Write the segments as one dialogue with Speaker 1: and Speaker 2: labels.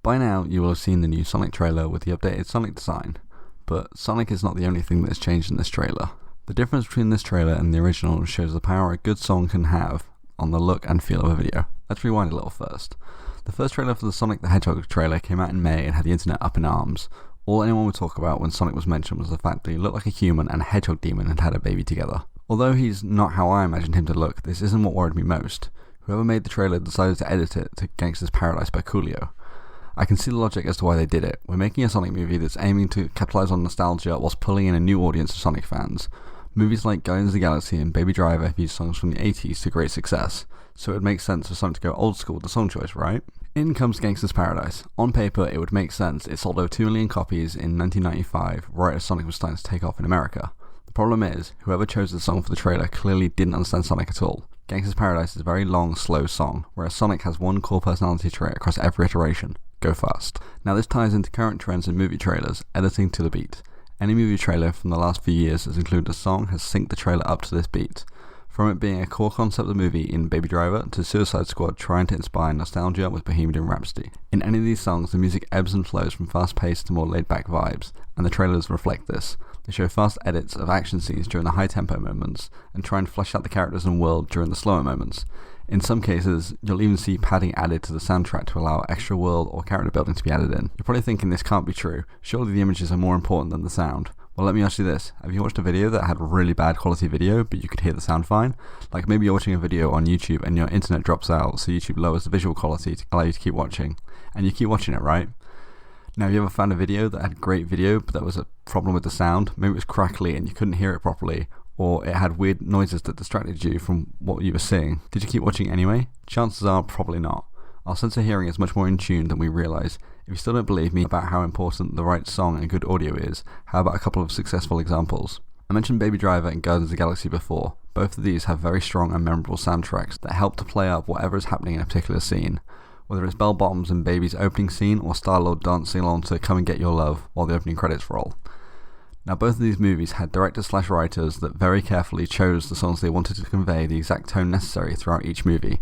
Speaker 1: By now, you will have seen the new Sonic trailer with the updated Sonic design, but Sonic is not the only thing that has changed in this trailer. The difference between this trailer and the original shows the power a good song can have on the look and feel of a video. Let's rewind a little first. The first trailer for the Sonic the Hedgehog trailer came out in May and had the internet up in arms. All anyone would talk about when Sonic was mentioned was the fact that he looked like a human and a hedgehog demon had had a baby together. Although he's not how I imagined him to look, this isn't what worried me most. Whoever made the trailer decided to edit it to Gangsta's Paradise by Coolio. I can see the logic as to why they did it. We're making a Sonic movie that's aiming to capitalize on nostalgia whilst pulling in a new audience of Sonic fans. Movies like Guardians of the Galaxy and Baby Driver have used songs from the 80s to great success, so it would make sense for Sonic to go old school with the song choice, right? In comes Gangsta's Paradise. On paper, it would make sense. It sold over 2 million copies in 1995, right as Sonic was starting to take off in America. The problem is, whoever chose the song for the trailer clearly didn't understand Sonic at all. Gangsta's Paradise is a very long, slow song, whereas Sonic has one core personality trait across every iteration: go fast. Now this ties into current trends in movie trailers, editing to the beat. Any movie trailer from the last few years has included a song has synced the trailer up to this beat. From it being a core concept of the movie in Baby Driver to Suicide Squad trying to inspire nostalgia with Bohemian Rhapsody. In any of these songs, the music ebbs and flows from fast-paced to more laid-back vibes, and the trailers reflect this. They show fast edits of action scenes during the high-tempo moments, and try and flesh out the characters and world during the slower moments. In some cases, you'll even see padding added to the soundtrack to allow extra world or character building to be added in. You're probably thinking this can't be true. Surely the images are more important than the sound. Well, let me ask you this. Have you watched a video that had really bad quality video, but you could hear the sound fine? Like maybe you're watching a video on YouTube and your internet drops out, so YouTube lowers the visual quality to allow you to keep watching. And you keep watching it, right? Now, have you ever found a video that had great video, but there was a problem with the sound? Maybe it was crackly and you couldn't hear it properly, or it had weird noises that distracted you from what you were seeing. Did you keep watching anyway? Chances are probably not. Our sense of hearing is much more in tune than we realise. If you still don't believe me about how important the right song and good audio is, how about a couple of successful examples? I mentioned Baby Driver and Guardians of the Galaxy before. Both of these have very strong and memorable soundtracks that help to play up whatever is happening in a particular scene. Whether it's bell bottoms in Baby's opening scene or Star-Lord dancing along to Come and Get Your Love while the opening credits roll. Now both of these movies had directors/writers that very carefully chose the songs they wanted to convey the exact tone necessary throughout each movie.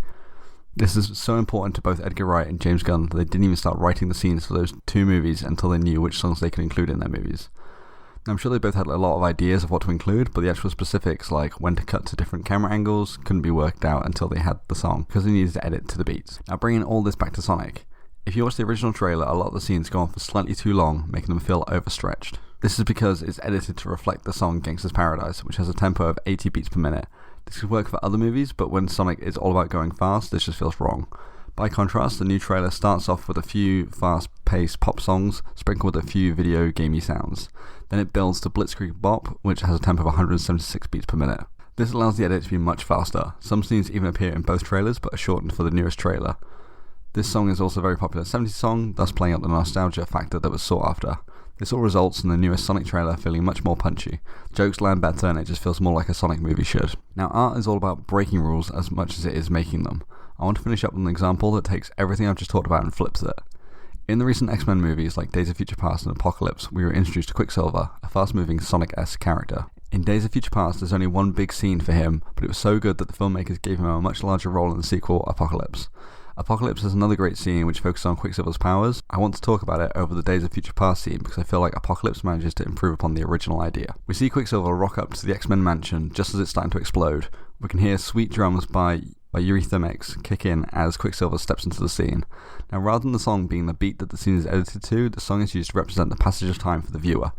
Speaker 1: This is so important to both Edgar Wright and James Gunn that they didn't even start writing the scenes for those two movies until they knew which songs they could include in their movies. Now, I'm sure they both had a lot of ideas of what to include, but the actual specifics like when to cut to different camera angles couldn't be worked out until they had the song, because they needed to edit to the beats. Now bringing all this back to Sonic. If you watch the original trailer, a lot of the scenes go on for slightly too long, making them feel overstretched. This is because it's edited to reflect the song Gangsta's Paradise, which has a tempo of 80 beats per minute. This could work for other movies, but when Sonic is all about going fast, this just feels wrong. By contrast, the new trailer starts off with a few fast-paced pop songs, sprinkled with a few video gamey sounds. Then it builds to Blitzkrieg Bop, which has a tempo of 176 beats per minute. This allows the edit to be much faster. Some scenes even appear in both trailers, but are shortened for the newest trailer. This song is also a very popular 70s song, thus playing up the nostalgia factor that was sought after. This all results in the newest Sonic trailer feeling much more punchy. Jokes land better and it just feels more like a Sonic movie should. Now art is all about breaking rules as much as it is making them. I want to finish up with an example that takes everything I've just talked about and flips it. In the recent X-Men movies like Days of Future Past and Apocalypse, we were introduced to Quicksilver, a fast-moving Sonic-esque character. In Days of Future Past, there's only one big scene for him, but it was so good that the filmmakers gave him a much larger role in the sequel, Apocalypse. Apocalypse has another great scene which focuses on Quicksilver's powers. I want to talk about it over the Days of Future Past scene because I feel like Apocalypse manages to improve upon the original idea. We see Quicksilver rock up to the X-Men mansion just as it's starting to explode. We can hear sweet drums by Eurythmics kick in as Quicksilver steps into the scene. Now rather than the song being the beat that the scene is edited to, the song is used to represent the passage of time for the viewer.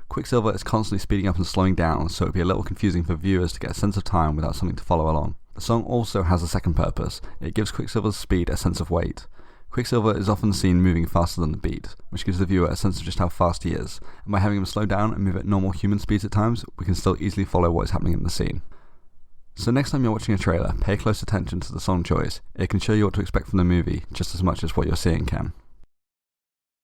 Speaker 1: Quicksilver is constantly speeding up and slowing down, so it would be a little confusing for viewers to get a sense of time without something to follow along. The song also has a second purpose. It gives Quicksilver's speed a sense of weight. Quicksilver is often seen moving faster than the beat, which gives the viewer a sense of just how fast he is, and by having him slow down and move at normal human speeds at times, we can still easily follow what is happening in the scene. So next time you're watching a trailer, pay close attention to the song choice. It can show you what to expect from the movie just as much as what you're seeing can.